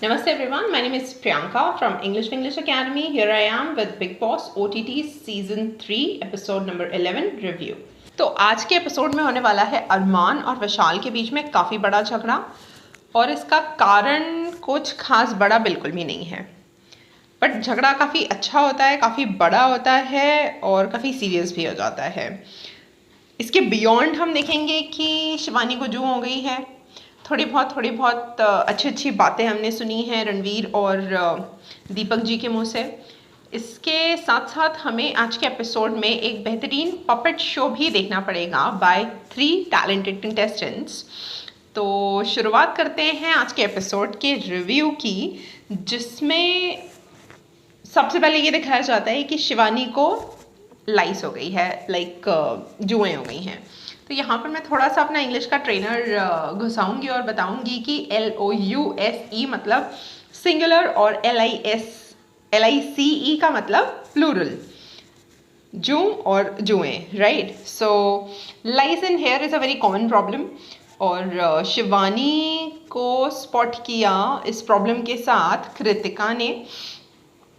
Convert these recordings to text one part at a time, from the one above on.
Namaste everyone, my name is Priyanka from English Academy. Here I am with Big Boss OTT Season 3 episode number 11 review. तो आज के episode में होने वाला है अरमान और विशाल के बीच में काफ़ी बड़ा झगड़ा और इसका कारण कुछ खास बड़ा बिल्कुल भी नहीं है, बट झगड़ा काफ़ी अच्छा होता है, काफ़ी बड़ा होता है और काफ़ी सीरियस भी हो जाता है। इसके बियॉन्ड हम देखेंगे कि शिवानी को जू हो गई है। थोड़ी बहुत अच्छी बातें हमने सुनी हैं रणवीर और दीपक जी के मुंह से। इसके साथ साथ हमें आज के एपिसोड में एक बेहतरीन पपेट शो भी देखना पड़ेगा बाय 3 टैलेंटेड कंटेस्टेंट्स। तो शुरुआत करते हैं आज के एपिसोड के रिव्यू की, जिसमें सबसे पहले ये दिखाया जाता है कि शिवानी को लाइस हो गई है, जुएं हो गई हैं। तो यहाँ पर मैं थोड़ा सा अपना इंग्लिश का ट्रेनर घुसाऊंगी और बताऊंगी कि LOUSE मतलब सिंगुलर और LICE का मतलब प्लूरल, जू और जुएं, right. So lice in hair is a very common problem और शिवानी को स्पॉट किया इस प्रॉब्लम के साथ कृतिका ने।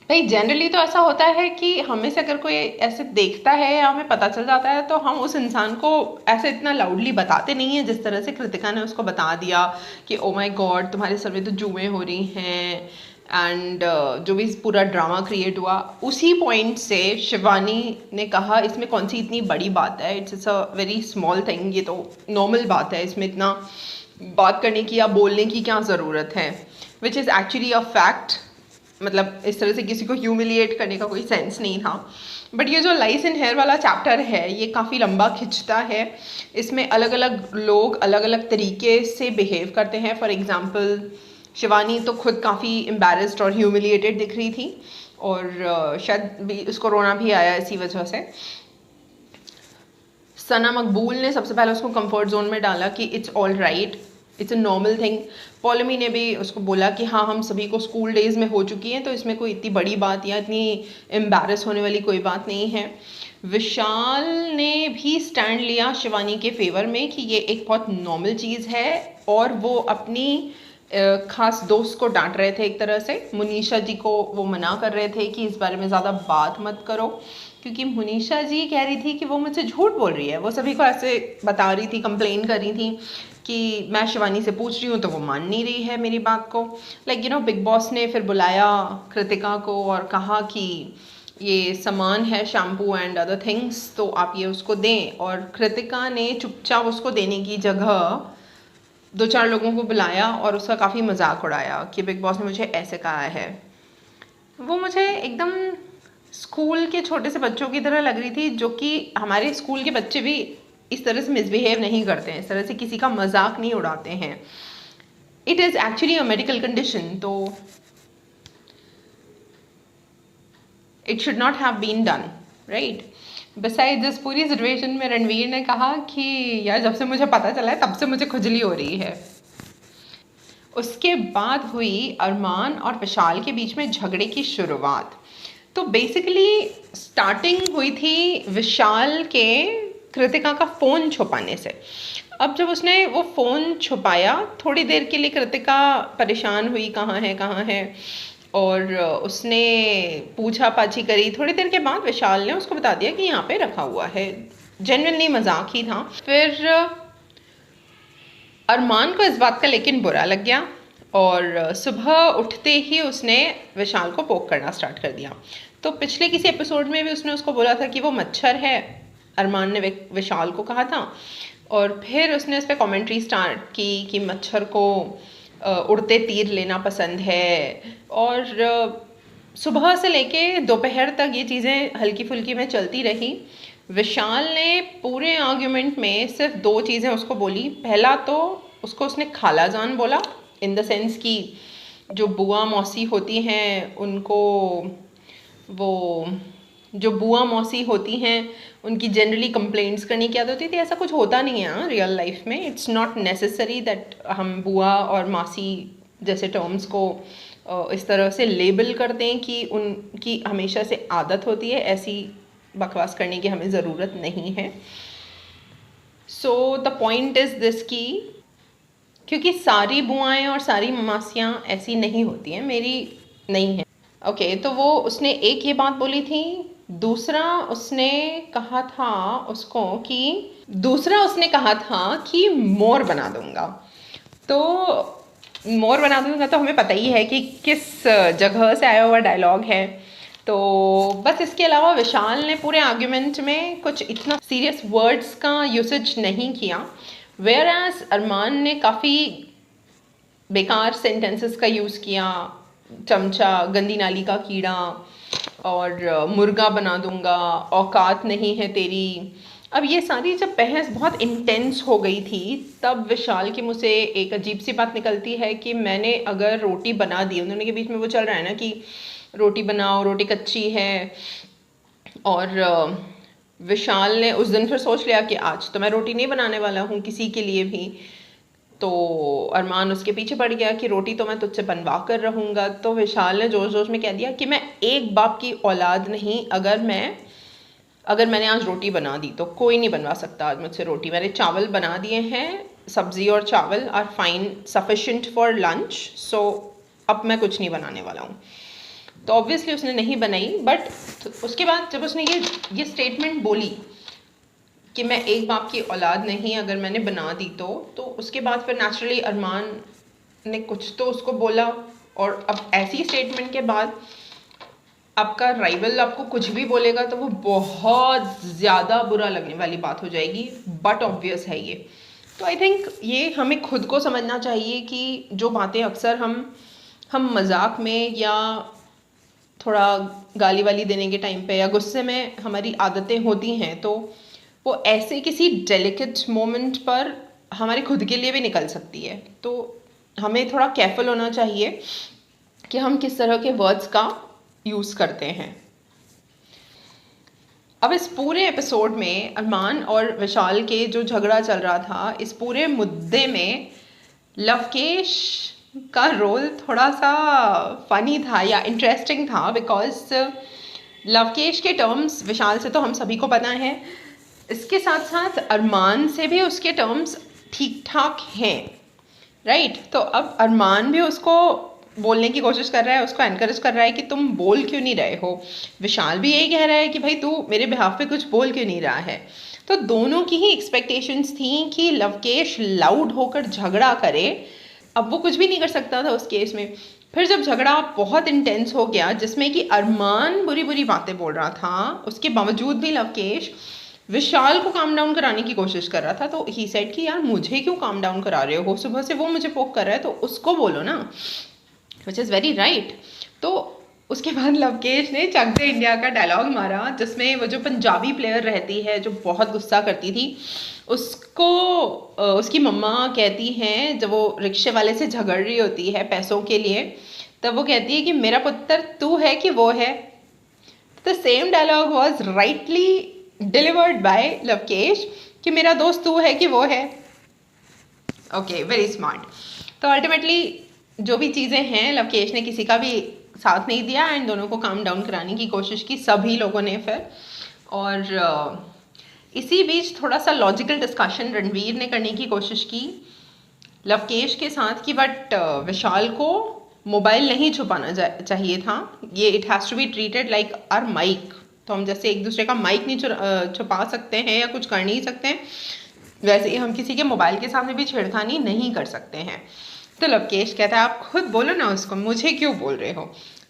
भाई जनरली तो ऐसा होता है कि हमें से अगर कोई ऐसे देखता है या हमें पता चल जाता है तो हम उस इंसान को ऐसे इतना लाउडली बताते नहीं हैं, जिस तरह से कृतिका ने उसको बता दिया कि ओ माय गॉड तुम्हारे सर में तो जुएं हो रही हैं एंड जो भी पूरा ड्रामा क्रिएट हुआ। उसी पॉइंट से शिवानी ने कहा इसमें कौन सी इतनी बड़ी बात है, it's a very small thing, ये तो नॉर्मल बात है, इसमें इतना बात करने की या बोलने की क्या ज़रूरत है, which is actually a fact. मतलब इस तरह से किसी को ह्यूमिलिएट करने का कोई सेंस नहीं था। बट ये जो लाइस इन हेयर वाला चैप्टर है ये काफ़ी लंबा खिंचता है। इसमें अलग अलग लोग अलग अलग तरीके से बिहेव करते हैं। फॉर एग्ज़ाम्पल शिवानी तो खुद काफ़ी एम्बैरेस्ड और ह्यूमिलिएटेड दिख रही थी और शायद भी उसको रोना भी आया इसी वजह से। सना मकबूल ने सबसे पहले उसको कंफर्ट जोन में डाला कि it's all right, it's a normal thing. Paulami ने भी उसको बोला कि हाँ हम सभी को स्कूल डेज में हो चुकी हैं, तो इसमें कोई इतनी बड़ी बात या इतनी एम्बैरस होने वाली कोई बात नहीं है। विशाल ने भी स्टैंड लिया शिवानी के फेवर में कि ये एक बहुत नॉर्मल चीज़ है और वो अपनी खास दोस्त को डांट रहे थे एक तरह से। मुनीशा जी को वो मना कर रहे थे कि इस बारे में ज़्यादा बात मत करो, क्योंकि मुनीशा जी कह रही थी कि वो मुझसे झूठ बोल रही है। वो सभी को ऐसे बता रही थी, कंप्लेन कर रही थी कि मैं शिवानी से पूछ रही हूँ तो वो मान नहीं रही है मेरी बात को। बिग बॉस ने फिर बुलाया कृतिका को और कहा कि ये सामान है शैम्पू एंड अदर थिंग्स, तो आप ये उसको दें। और कृतिका ने चुपचाप उसको देने की जगह 2-4 लोगों को बुलाया और उसका काफ़ी मजाक उड़ाया कि बिग बॉस ने मुझे ऐसे कहा है। वो मुझे एकदम स्कूल के छोटे से बच्चों की तरह लग रही थी, जो कि हमारे स्कूल के बच्चे भी इस तरह से मिसबिहेव नहीं करते हैं, इस तरह से किसी का मजाक नहीं उड़ाते हैं। It is actually a medical condition, तो it should not have been done, right. Besides इस पूरी सिचुएशन में रणवीर ने कहा कि यार जब से मुझे पता चला है तब से मुझे खुजली हो रही है। उसके बाद हुई अरमान और विशाल के बीच में झगड़े की शुरुआत। तो बेसिकली स्टार्टिंग हुई थी विशाल के कृतिका का फ़ोन छुपाने से। अब जब उसने वो फ़ोन छुपाया, थोड़ी देर के लिए कृतिका परेशान हुई कहाँ है, और उसने पूछा पाछी करी। थोड़ी देर के बाद विशाल ने उसको बता दिया कि यहाँ पे रखा हुआ है। जेन्युइनली मजाक ही था। फिर अरमान को इस बात का लेकिन बुरा लग गया और सुबह उठते ही उसने विशाल को पोक करना स्टार्ट कर दिया। तो पिछले किसी एपिसोड में भी उसने उसको बोला था कि वो मच्छर है, अरमान ने विशाल को कहा था। और फिर उसने उस पर कॉमेंट्री स्टार्ट की कि मच्छर को उड़ते तीर लेना पसंद है। और सुबह से लेके दोपहर तक ये चीज़ें हल्की फुल्की में चलती रही। विशाल ने पूरे आर्ग्यूमेंट में सिर्फ 2 चीज़ें उसको बोली। पहला तो उसको उसने खालाजान बोला, इन द सेंस कि जो बुआ मौसी होती हैं उनको, वो जो बुआ मौसी होती हैं उनकी जनरली कंप्लेंट्स करने की आदत होती थी। ऐसा कुछ होता नहीं है रियल लाइफ में। इट्स नॉट नेसेसरी दैट हम बुआ और मासी जैसे टर्म्स को इस तरह से लेबल करते हैं कि उनकी हमेशा से आदत होती है। ऐसी बकवास करने की हमें ज़रूरत नहीं है। So the point is this कि क्योंकि सारी बुआएं और सारी ममासियाँ ऐसी नहीं होती हैं, मेरी नहीं है। ओके, तो वो उसने एक ये बात बोली थी। दूसरा उसने कहा था कि मोर बना दूंगा। तो मोर बना दूंगा तो हमें पता ही है कि किस जगह से आया हुआ डायलॉग है। तो बस इसके अलावा विशाल ने पूरे आर्ग्यूमेंट में कुछ इतना सीरियस वर्ड्स का यूसेज नहीं किया, वेयर एज अरमान ने काफ़ी बेकार सेंटेंसेस का यूज़ किया। चमचा, गंदी नाली का कीड़ा, और मुर्गा बना दूंगा, औकात नहीं है तेरी। अब ये सारी जब बहस बहुत इंटेंस हो गई थी, तब विशाल के मुँह से एक अजीब सी बात निकलती है कि मैंने अगर रोटी बना दी, उन्होंने के बीच में वो चल रहा है ना कि रोटी बनाओ, रोटी कच्ची है। और विशाल ने उस दिन फिर सोच लिया कि आज तो मैं रोटी नहीं बनाने वाला हूँ किसी के लिए भी। तो अरमान उसके पीछे पड़ गया कि रोटी तो मैं तुझसे बनवा कर रहूँगा। तो विशाल ने जोश जोश में कह दिया कि मैं एक बाप की औलाद नहीं, अगर मैंने आज रोटी बना दी तो कोई नहीं बनवा सकता आज मुझसे रोटी। मैंने चावल बना दिए हैं, सब्ज़ी और चावल are fine sufficient for lunch, so अब मैं कुछ नहीं बनाने वाला हूँ। तो ऑब्वियसली उसने नहीं बनाई, बट उसके बाद जब उसने ये स्टेटमेंट बोली कि मैं एक बाप की औलाद नहीं, अगर मैंने बना दी तो उसके बाद फिर नेचुरली अरमान ने कुछ तो उसको बोला। और अब ऐसी स्टेटमेंट के बाद आपका राइवल आपको कुछ भी बोलेगा तो वो बहुत ज़्यादा बुरा लगने वाली बात हो जाएगी, बट ऑब्वियस है ये। तो आई थिंक ये हमें खुद को समझना चाहिए कि जो बातें अक्सर हम मजाक में या थोड़ा गाली वाली देने के टाइम पे या गुस्से में हमारी आदतें होती हैं, तो वो ऐसे किसी डेलिकेट मोमेंट पर हमारे खुद के लिए भी निकल सकती है। तो हमें थोड़ा केयरफुल होना चाहिए कि हम किस तरह के वर्ड्स का यूज़ करते हैं। अब इस पूरे एपिसोड में अरमान और विशाल के जो झगड़ा चल रहा था, इस पूरे मुद्दे में लवकेश का रोल थोड़ा सा फनी था या इंटरेस्टिंग था, बिकॉज लवकेश के टर्म्स विशाल से तो हम सभी को पता है, इसके साथ साथ अरमान से भी उसके टर्म्स ठीक ठाक हैं, राइट। तो अब अरमान भी उसको बोलने की कोशिश कर रहा है, उसको एनकरेज कर रहा है कि तुम बोल क्यों नहीं रहे हो। विशाल भी यही कह रहा है कि भाई तू मेरे बिहाफ पे कुछ बोल क्यों नहीं रहा है। तो दोनों की ही एक्सपेक्टेशंस थी कि लवकेश लाउड होकर झगड़ा करे। अब वो कुछ भी नहीं कर सकता था उस केस में। फिर जब झगड़ा बहुत इंटेंस हो गया, जिसमें कि अरमान बुरी बुरी बातें बोल रहा था, उसके बावजूद भी लवकेश विशाल को काम डाउन कराने की कोशिश कर रहा था। तो ही सेड कि यार मुझे क्यों काम डाउन करा रहे हो, सुबह से वो मुझे पोक कर रहा है तो उसको बोलो ना, विच इज़ वेरी राइट। तो उसके बाद लवकेश ने चक दे इंडिया का डायलॉग मारा, जिसमें वो जो पंजाबी प्लेयर रहती है जो बहुत गुस्सा करती थी, उसको उसकी मम्मा कहती हैं जब वो रिक्शे वाले से झगड़ रही होती है पैसों के लिए, तब वो कहती है कि मेरा पुत्र तू है कि वो है। The same dialogue was rightly delivered by Lovekesh कि मेरा दोस्त तू है कि वो है। Okay, very smart. तो अल्टीमेटली जो भी चीज़ें हैं, लवकेश ने किसी का भी साथ नहीं दिया एंड दोनों को काम डाउन कराने की कोशिश की सभी लोगों ने फिर। और इसी बीच थोड़ा सा लॉजिकल डिस्कशन रणवीर ने करने की कोशिश की लवकेश के साथ कि बट विशाल को मोबाइल नहीं छुपाना चाहिए था, ये it has to be treated like our mic. तो हम जैसे एक दूसरे का माइक नहीं छुपा सकते हैं या कुछ कर नहीं सकते हैं, वैसे ही हम किसी के मोबाइल के सामने भी छेड़खानी नहीं कर सकते हैं। तो लवकेश कहता है आप खुद बोलो ना उसको, मुझे क्यों बोल रहे हो।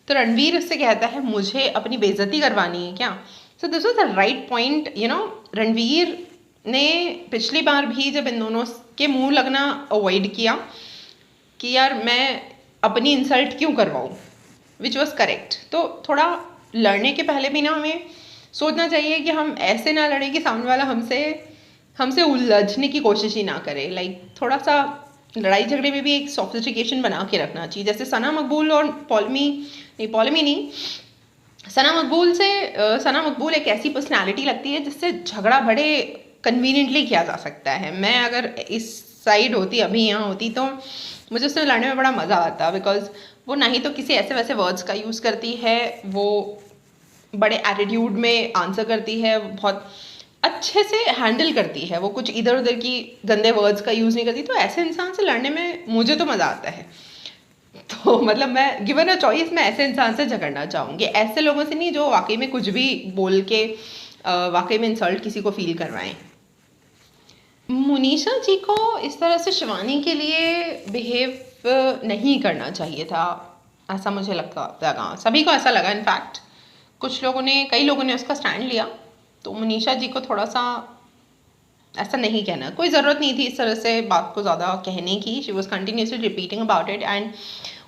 तो रणवीर उससे कहता है मुझे अपनी बेइज्जती करवानी है क्या। So this was the right point, you know. Ranveer ने पिछली बार भी जब इन दोनों के मुंह लगना अवॉइड किया कि यार मैं अपनी इंसल्ट क्यों करवाऊँ, विच वॉज करेक्ट। तो थोड़ा लड़ने के पहले भी ना हमें सोचना चाहिए कि हम ऐसे ना लड़ें कि सामने वाला हमसे उलझने की कोशिश ही ना करे। लाइक थोड़ा सा लड़ाई झगड़े में भी एक सोफिस्टिकेशन बना के रखना चाहिए। जैसे सना मकबूल और सना मकबूल एक ऐसी पर्सनालिटी लगती है जिससे झगड़ा बड़े कन्वीनियंटली किया जा सकता है। मैं अगर इस साइड होती, अभी यहाँ होती, तो मुझे उससे लड़ने में बड़ा मज़ा आता, बिकॉज वो ना ही तो किसी ऐसे वैसे वर्ड्स का यूज़ करती है, वो बड़े एटीट्यूड में आंसर करती है, बहुत अच्छे से हैंडल करती है, वो कुछ इधर उधर की गंदे वर्ड्स का यूज़ नहीं करती, तो ऐसे इंसान से लड़ने में मुझे तो मज़ा आता है। तो मतलब मैं गिवन अ चॉइस मैं ऐसे इंसान से झगड़ना चाहूँगी, ऐसे लोगों से नहीं जो वाकई में कुछ भी बोल के वाकई में इंसल्ट किसी को फील करवाएं। मुनीषा जी को इस तरह से शिवानी के लिए बिहेव नहीं करना चाहिए था, ऐसा मुझे लगा, सभी को ऐसा लगा इनफैक्ट। कुछ लोगों ने, कई लोगों ने उसका स्टैंड लिया, तो मुनीषा जी को थोड़ा सा ऐसा नहीं कहना, कोई ज़रूरत नहीं थी इस तरह से बात को ज़्यादा कहने की। She was continuously repeating about it, and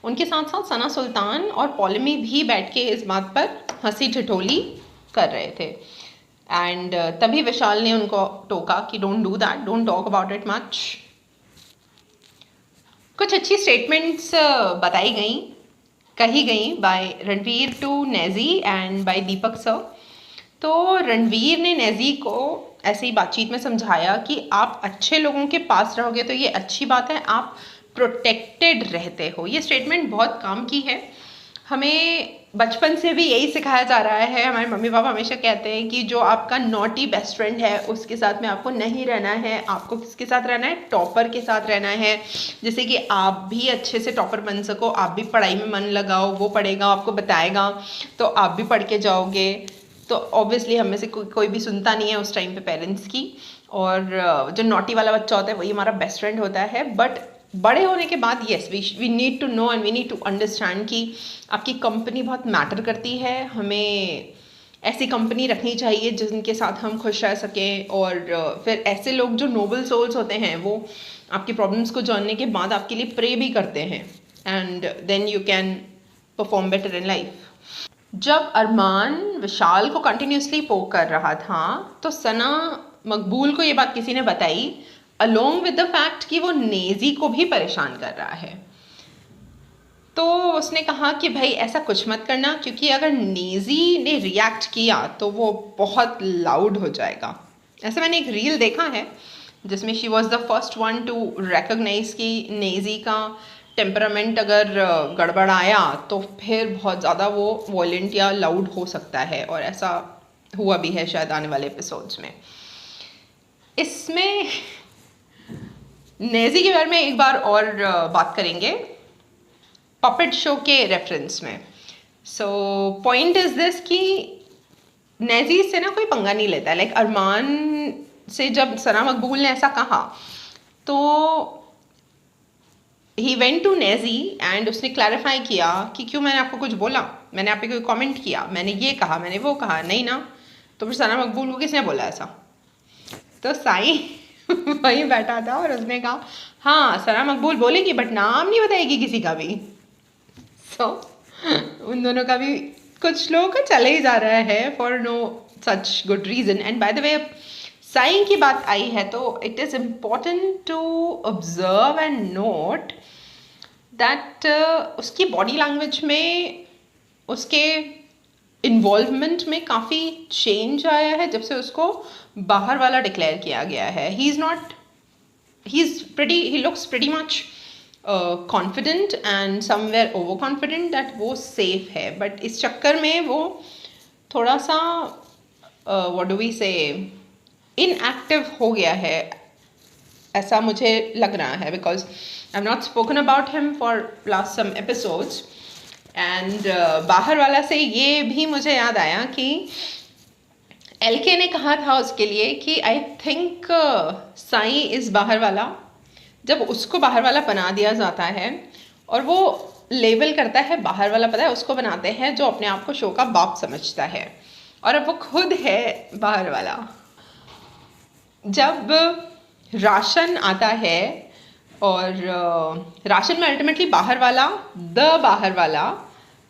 उनके साथ साथ सना सुल्तान और पॉलमी भी बैठ के इस बात पर हंसी ठिठोली कर रहे थे। एंड तभी विशाल ने उनको टोका कि don't do that, don't talk about it much. कुछ अच्छी स्टेटमेंट्स बताई गई, कही गई by Ranveer to Naezy and by Deepak sir. तो रणवीर ने नेजी को ऐसे ही बातचीत में समझाया कि आप अच्छे लोगों के पास रहोगे तो ये अच्छी बात है, आप प्रोटेक्टेड रहते हो। ये स्टेटमेंट बहुत काम की है। हमें बचपन से भी यही सिखाया जा रहा है, हमारे मम्मी पापा हमेशा कहते हैं कि जो आपका नॉटी बेस्ट फ्रेंड है उसके साथ में आपको नहीं रहना है, आपको किसके साथ रहना है, टॉपर के साथ रहना है। जैसे कि आप भी अच्छे से टॉपर बन सको, आप भी पढ़ाई में मन लगाओ, वो पढ़ेगा आपको बताएगा तो आप भी पढ़ के जाओगे। तो ऑब्वियसली हम में से कोई भी सुनता नहीं है उस टाइम पे पेरेंट्स की, और जो नॉटी वाला बच्चा होता है वही हमारा बेस्ट फ्रेंड होता है। बट बड़े होने के बाद yes we need to know and we need to understand कि आपकी कंपनी बहुत मैटर करती है। हमें ऐसी कंपनी रखनी चाहिए जिनके साथ हम खुश रह सकें, और फिर ऐसे लोग जो नोबल सोल्स होते हैं वो आपकी प्रॉब्लम्स को जानने के बाद आपके लिए प्रे भी करते हैं, and then you can perform better in life. जब अरमान विशाल को कंटिन्यूसली पोक कर रहा था तो सना मकबूल को ये बात किसी ने बताई, अलोंग विद द फैक्ट कि वो नेजी को भी परेशान कर रहा है। तो उसने कहा कि भाई ऐसा कुछ मत करना, क्योंकि अगर नेजी ने रिएक्ट किया तो वो बहुत लाउड हो जाएगा। ऐसे मैंने एक रील देखा है जिसमें she was the first one to recognize कि नेजी का टेम्परामेंट अगर गड़बड़ाया तो फिर बहुत ज़्यादा वो वॉयलेंट या लाउड हो सकता है, और ऐसा हुआ भी है शायद आने वाले एपिसोड्स में। इसमें नेजी के बारे में एक बार और बात करेंगे पपेट शो के रेफरेंस में। सो पॉइंट इज दिस कि नेजी से ना कोई पंगा नहीं लेता है। लाइक अरमान से जब सना मकबूल ने ऐसा कहा तो he went to Naezy and उसने क्लैरिफाई किया कि क्यों, मैंने आपको कुछ बोला, मैंने आप पे कोई कमेंट किया, मैंने ये कहा, मैंने वो कहा, नहीं ना। तो फिर सना मकबूल को किसने बोला ऐसा? तो साई वहीं बैठा था और उसने कहा हाँ सना मकबूल बोलेगी बट नाम नहीं बताएगी किसी का भी। सो उन दोनों का भी कुछ लोगों का चले ही जा रहा है for no such good reason. And by the way Sai की बात आई है तो it is important to observe and note that उसकी बॉडी लैंग्वेज में, उसके इन्वॉल्वमेंट में काफ़ी चेंज आया है जब से उसको बाहर वाला डिक्लेयर किया गया है। he looks pretty much confident and somewhere over confident that वो safe है, but इस चक्कर में वो थोड़ा सा what do we say inactive हो गया है, ऐसा मुझे लग रहा है, because I've not spoken about him for last some episodes and बाहर वाला से ये भी मुझे याद आया कि एलके ने कहा था उसके लिए कि आई थिंक साई इज़ बाहर वाला। जब उसको बाहर वाला बना दिया जाता है और वो लेबल करता है बाहर वाला, पता है उसको बनाते हैं जो अपने आप को शो का बाप समझता है, और अब वो खुद है बाहर वाला। जब राशन आता है और राशन में अल्टीमेटली बाहर वाला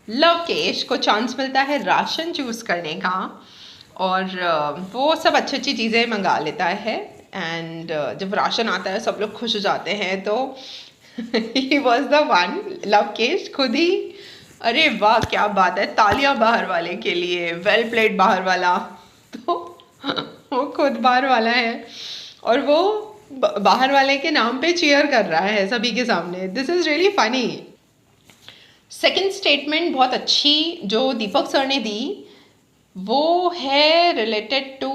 लवकेश को चांस मिलता है राशन चूज़ करने का, और वो सब अच्छी अच्छी चीज़ें मंगा लेता है। एंड जब राशन आता है सब लोग खुश हो जाते हैं, तो he was the one, Lavkesh खुद ही, अरे वाह क्या बात है, तालियां बाहर वाले के लिए, वेल प्लेड बाहर वाला। तो वो खुद बाहर वाला है और वो बाहर वाले के नाम पे चीयर कर रहा है सभी के सामने। This is really funny. Second statement बहुत अच्छी जो दीपक सर ने दी वो है रिलेटेड टू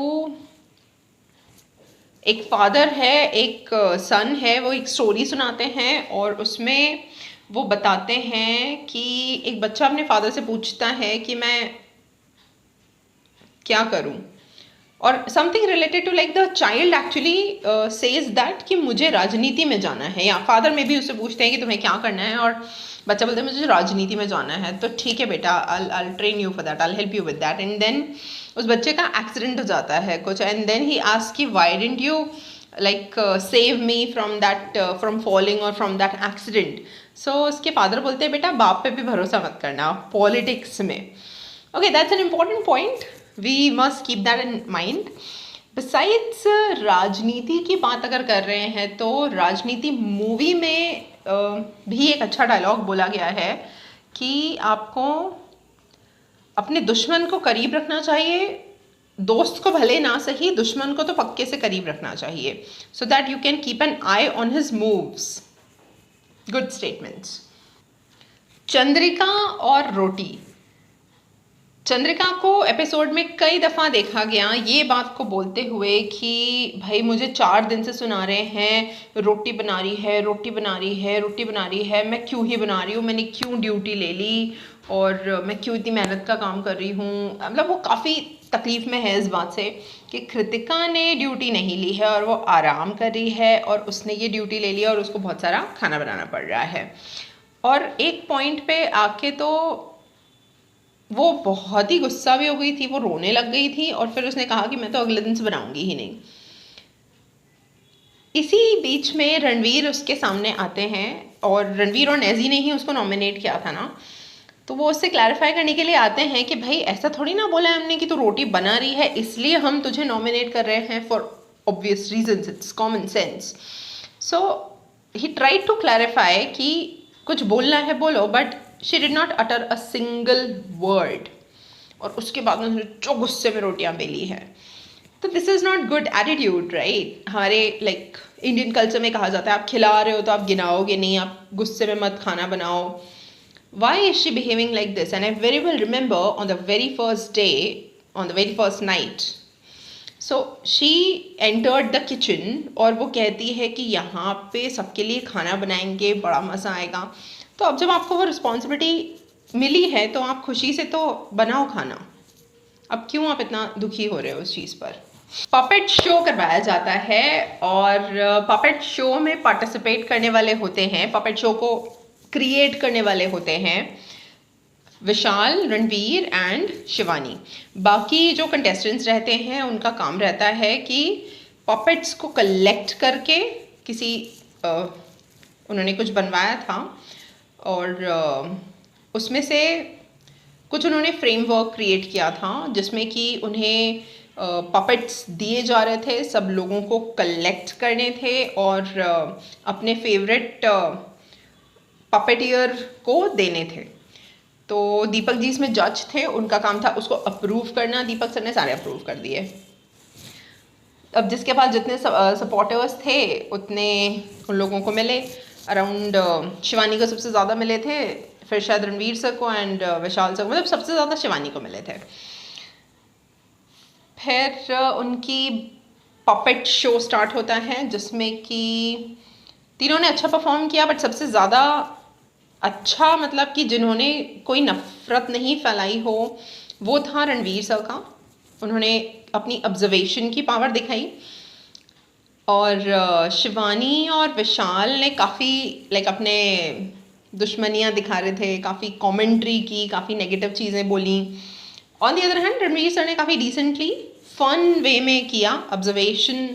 एक फादर है, एक सन है, वो एक स्टोरी सुनाते हैं और उसमें वो बताते हैं कि एक बच्चा अपने फादर से पूछता है कि मैं क्या करूं, और something related to like the child actually says that कि मुझे राजनीति में जाना है, या फादर में भी उससे पूछते हैं कि तुम्हें क्या करना है, और बच्चा बोलता है मुझे राजनीति में जाना है। तो ठीक है बेटा, I'll train you for that, I'll help you with that। And then उस बच्चे का एक्सीडेंट हो जाता है कुछ, and then he ask that why didn't you like save me from that from falling और फ्रॉम दैट एक्सीडेंट। सो उसके father बोलते हैं बेटा बाप पे भी भरोसा मत करना पॉलिटिक्स में। Okay, that's an important point, we must keep that in mind. Besides राजनीति की बात अगर कर रहे हैं तो राजनीति मूवी में भी एक अच्छा डायलॉग बोला गया है कि आपको अपने दुश्मन को करीब रखना चाहिए, दोस्त को भले ना सही, दुश्मन को तो पक्के से करीब रखना चाहिए, so that you can keep an I on his moves. Good statements. Chandrika और रोटी। चंद्रिका को एपिसोड में कई दफ़ा देखा गया ये बात को बोलते हुए कि भाई मुझे 4 दिन से सुना रहे हैं रोटी बना रही है, रोटी बना रही है, रोटी बना रही है, मैं क्यों ही बना रही हूँ, मैंने क्यों ड्यूटी ले ली और मैं क्यों इतनी मेहनत का काम कर रही हूँ। मतलब वो काफ़ी तकलीफ़ में है इस बात से कि कृतिका ने ड्यूटी नहीं ली है और वो आराम कर रही है, और उसने ये ड्यूटी ले लिया और उसको बहुत सारा खाना बनाना पड़ रहा है। और एक पॉइंट पे आके तो वो बहुत ही गुस्सा भी हो गई थी, वो रोने लग गई थी, और फिर उसने कहा कि मैं तो अगले दिन से बनाऊंगी ही नहीं। इसी बीच में रणवीर उसके सामने आते हैं, और रणवीर और नेजी ने ही उसको नॉमिनेट किया था ना, तो वो उससे क्लैरिफाई करने के लिए आते हैं कि भाई ऐसा थोड़ी ना बोला है हमने कि तू रोटी बना रही है इसलिए हम तुझे नॉमिनेट कर रहे हैं for obvious reasons, it's common sense. So he tried to clarify कि कुछ बोलना है बोलो, but she did not utter a single word, और उसके बाद उन्होंने जो गुस्से में रोटियां बेली है। तो this is not good attitude, right. हमारे लाइक इंडियन कल्चर में कहा जाता है आप खिला रहे हो तो आप गिनाओगे नहीं, आप गुस्से में मत खाना बनाओ। Why is she behaving like this? And I very well remember on the very first day, on the very first night, so she entered the kitchen और वो कहती है कि यहाँ पे सबके लिए खाना बनाएंगे, बड़ा मज़ा आएगा। तो अब जब आपको वो रिस्पॉन्सिबिलिटी मिली है तो आप खुशी से तो बनाओ खाना, अब क्यों आप इतना दुखी हो रहे हो उस चीज़ पर। पपेट शो करवाया जाता है, और पपेट शो में पार्टिसिपेट करने वाले होते हैं, पपेट शो को क्रिएट करने वाले होते हैं विशाल, रणवीर एंड शिवानी। बाकी जो कंटेस्टेंट्स रहते हैं उनका काम रहता है कि पपेट्स को कलेक्ट करके किसी उन्होंने कुछ बनवाया था, और उसमें से कुछ उन्होंने फ्रेमवर्क क्रिएट किया था जिसमें कि उन्हें पपेट्स दिए जा रहे थे, सब लोगों को कलेक्ट करने थे और अपने फेवरेट पपेटियर को देने थे। तो दीपक जी इसमें जज थे, उनका काम था उसको अप्रूव करना, दीपक सर ने सारे अप्रूव कर दिए। अब जिसके पास जितने सपोर्टर्स थे उतने उन लोगों को मिले, अराउंड शिवानी को सबसे ज़्यादा मिले थे, फिर शायद रणवीर सर को एंड विशाल सर को, मतलब सबसे ज़्यादा शिवानी को मिले थे। फिर उनकी पपेट शो स्टार्ट होता है जिसमें कि तीनों ने अच्छा परफॉर्म किया, बट सबसे ज़्यादा अच्छा मतलब कि जिन्होंने कोई नफ़रत नहीं फैलाई हो वो था रणवीर सर का। उन्होंने अपनी ऑब्जर्वेशन की पावर दिखाई, और शिवानी और विशाल ने काफ़ी लाइक अपने दुश्मनियाँ दिखा रहे थे, काफ़ी कमेंट्री की, काफ़ी नेगेटिव चीज़ें बोली। On the other hand Ranveer sir ने काफ़ी डिसेंटली फन वे में किया, ऑब्जर्वेशन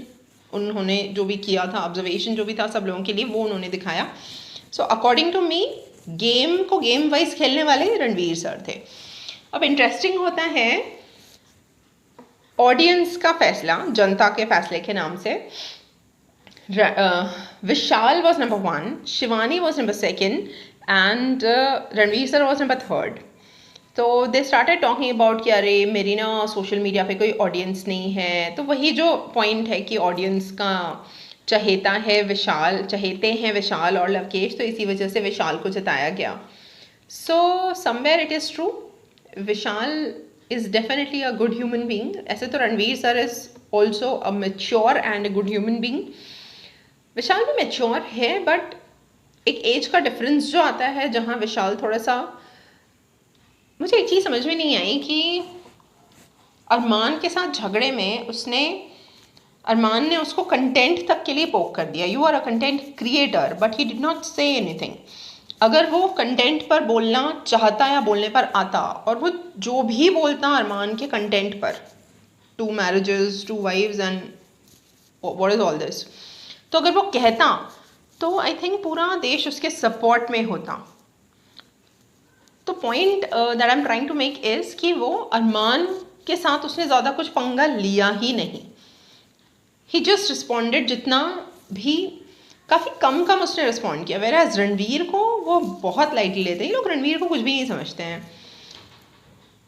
उन्होंने जो भी किया था, ऑब्जर्वेशन जो भी था सब लोगों के लिए वो उन्होंने दिखाया। So according to me game को गेम वाइज खेलने वाले रणवीर सर थे। अब इंटरेस्टिंग होता है ऑडियंस का फैसला, जनता के फैसले के नाम से। Vishal was number 1, Shivani was number 2 and Ranveer sir was number 3। तो दे स्टार्टेड टॉकिंग अबाउट कि अरे मेरी ना सोशल मीडिया पे कोई ऑडियंस नहीं है। तो वही जो पॉइंट है कि ऑडियंस का चहेता है विशाल, चहेते हैं विशाल और लवकेश, तो इसी वजह से विशाल को जिताया गया। So somewhere it is true, Vishal is definitely a good human being. ऐसे तो Ranveer sir is also a mature and a good human being. विशाल भी mature है, but एक एज का डिफरेंस जो आता है, जहाँ विशाल थोड़ा सा, मुझे एक चीज़ समझ में नहीं आई कि अरमान के साथ झगड़े में अरमान ने उसको कंटेंट तक के लिए पोक कर दिया. You are a content creator, but he did not say anything. अगर वो कंटेंट पर बोलना चाहता या बोलने पर आता, और वो जो भी बोलता अरमान के कंटेंट पर, 2 marriages, 2 wives and what is all this, तो अगर वो कहता तो आई थिंक पूरा देश उसके सपोर्ट में होता. तो point that I am trying to make is कि वो अरमान के साथ उसने ज़्यादा कुछ पंगा लिया ही नहीं. ही जस्ट रिस्पॉन्डेड, जितना भी, काफ़ी कम उसने रिस्पॉन्ड किया. वेराज रणवीर को वो बहुत लाइटली लेते हैं. ये लोग रणवीर को कुछ भी नहीं समझते हैं.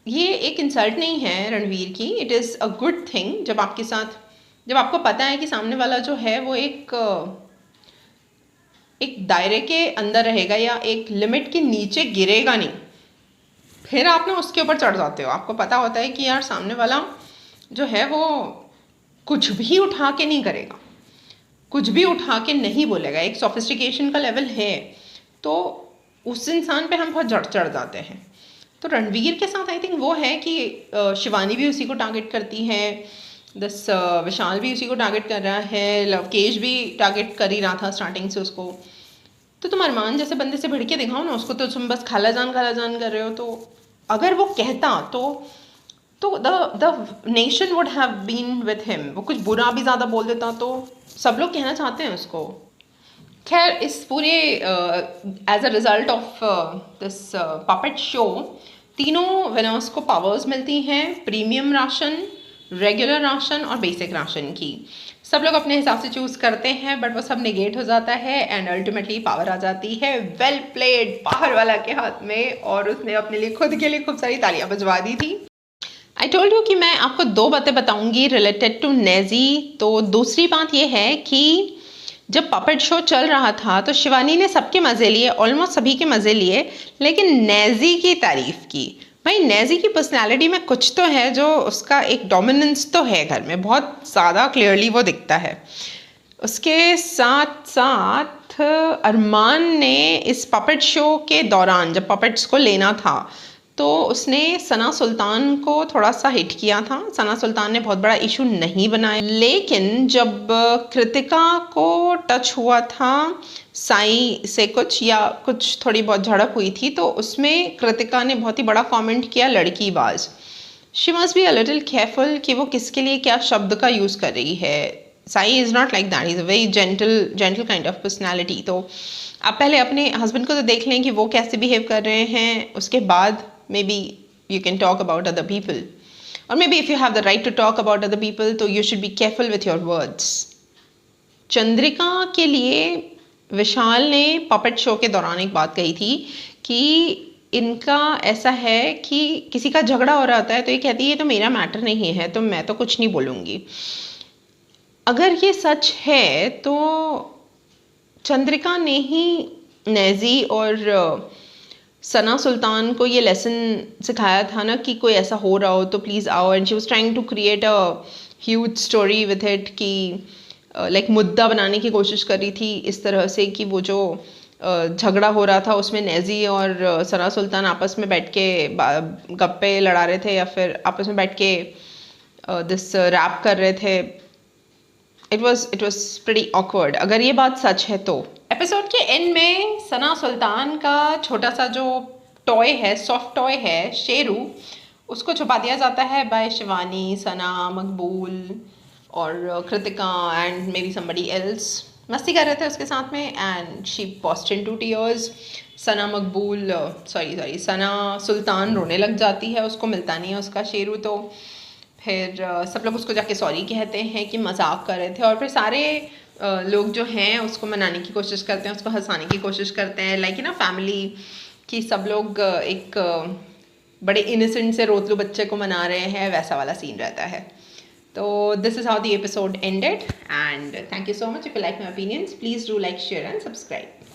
ये एक इंसल्ट नहीं है रणवीर की. It is a good thing जब आपको पता है कि सामने वाला जो है वो एक दायरे के अंदर रहेगा या एक लिमिट के नीचे गिरेगा नहीं, फिर आप ना उसके ऊपर चढ़ जाते हो. आपको पता होता है कि यार सामने वाला जो है वो कुछ भी उठा के नहीं करेगा, कुछ भी उठा के नहीं बोलेगा. एक सोफिस्टिकेशन का लेवल है, तो उस इंसान पे हम बहुत चढ़ जाते हैं. तो रणवीर के साथ आई थिंक वो है कि शिवानी भी उसी को टारगेट करती है, विशाल भी उसी को टारगेट कर रहा है, लवकेश भी टारगेट कर ही रहा था स्टार्टिंग से उसको. तो तुम अरमान जैसे बंदे से भिड़ के दिखाओ ना उसको, तो तुम बस खालाजान कर रहे हो. तो अगर वो कहता तो the nation would have been with him. वो कुछ बुरा भी ज़्यादा बोल देता तो सब लोग कहना चाहते हैं उसको. खैर, इस पूरे as a result of this puppet show, तीनों विनर्स को पावर्स मिलती हैं, प्रीमियम राशन, रेगुलर राशन और बेसिक राशन की. सब लोग अपने हिसाब से चूज़ करते हैं, बट वो सब नेगेट हो जाता है एंड अल्टीमेटली पावर आ जाती है वेल प्लेड बाहर वाला के हाथ में, और उसने अपने लिए खुद के लिए खूब सारी तालियां बजवा दी थी. आई टोल्ड यू कि मैं आपको 2 बातें बताऊंगी रिलेटेड टू नेजी. तो दूसरी बात ये है कि जब पपेट शो चल रहा था तो शिवानी ने सबके मज़े लिए, ऑलमोस्ट सभी के मज़े लिए, लेकिन नेजी की तारीफ़ की. भाई, नेजी की पर्सनालिटी में कुछ तो है, जो उसका एक डोमिनेंस तो है घर में, बहुत ज़्यादा क्लियरली वो दिखता है. उसके साथ साथ अरमान ने इस पपेट शो के दौरान, जब पपेट्स को लेना था, तो उसने सना सुल्तान को थोड़ा सा हिट किया था. सना सुल्तान ने बहुत बड़ा इशू नहीं बनाया, लेकिन जब कृतिका को टच हुआ था साई से कुछ थोड़ी बहुत झड़प हुई थी, तो उसमें कृतिका ने बहुत ही बड़ा कमेंट किया, लड़की बाज. She must be a little careful कि वो किसके लिए क्या शब्द का यूज़ कर रही है. Sai is not like that, is a very gentle kind of personality. तो आप पहले अपने हस्बैंड को तो देख लें कि वो कैसे बिहेव कर रहे हैं, उसके बाद maybe you can talk about other people, or maybe if you have the right to talk about other people, so you should be careful with your words. Chandrika के लिए विशाल ने पपेट शो के दौरान एक बात कही थी कि इनका ऐसा है कि किसी का झगड़ा हो रहा होता है तो ये कहती है तो मेरा मैटर नहीं है, तो मैं तो कुछ नहीं बोलूँगी. अगर ये सच है तो चंद्रिका ने ही नेजी और सना सुल्तान को ये लेसन सिखाया था ना कि कोई ऐसा हो रहा हो तो प्लीज़ आओ. And she was trying to create a huge story with it, कि लाइक मुद्दा बनाने की कोशिश कर रही थी इस तरह से कि वो जो झगड़ा हो रहा था उसमें नेजी और सना सुल्तान आपस में बैठ के गप्पे लड़ा रहे थे, या फिर आपस में बैठ के दिस रैप कर रहे थे. It was pretty awkward. अगर ये बात सच है तो एपिसोड के एंड में सना सुल्तान का छोटा सा जो टॉय है, सॉफ्ट टॉय है, शेरू, उसको छुपा दिया जाता है बाय शिवानी, सना, मकबूल और Kritika and maybe somebody else. मस्ती कर रहे थे उसके साथ में and she burst into tears. Sana Sultan रोने लग जाती है, उसको मिलता नहीं है उसका शेरू. तो फिर सब लोग उसको जाके सॉरी कहते हैं कि मजाक कर रहे थे, और फिर सारे लोग जो हैं उसको मनाने की कोशिश करते हैं, उसको हंसाने की कोशिश करते हैं, लाइक ना फैमिली कि सब लोग एक बड़े इनोसेंट से रोतलू बच्चे को मना रहे हैं, वैसा वाला सीन रहता है. तो this is how the episode ended and thank you so much. If you like my opinions, please do like, share and subscribe.